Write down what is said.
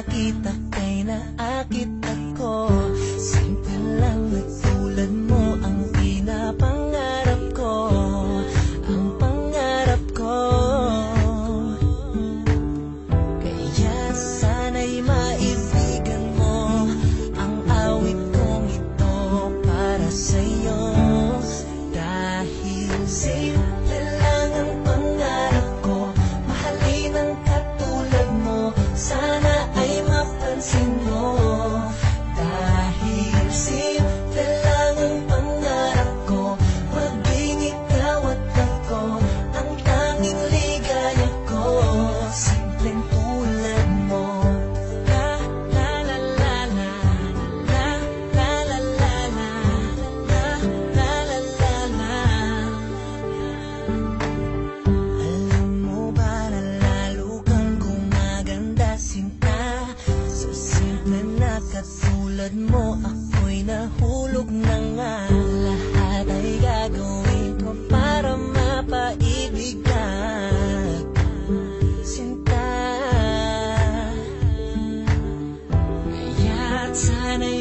nakita kay naakit ako. Simple lang na tulad mo ang pinapangarap ko, ang pangarap ko. Kaya sana'y maibigan mo ang awit kong ito para sa'yo. Dahil simple lang ang pangarap ko, mahalin ang katulad mo, sana ay mapansin mo. Dahil simple lang ang pangarap ko, maging ikaw at ako ang tanging ligaya ko. Simpleng tulad mo. La la la la la, la la la la la, la la la la la. Alam mo ba na lalo kang gumaganda, sinta? Sa simple na katulad mo, ako'y nahulog na nga. Lahat ay gagawin ko para mapaibig ka, sinta. Kaya't sana'y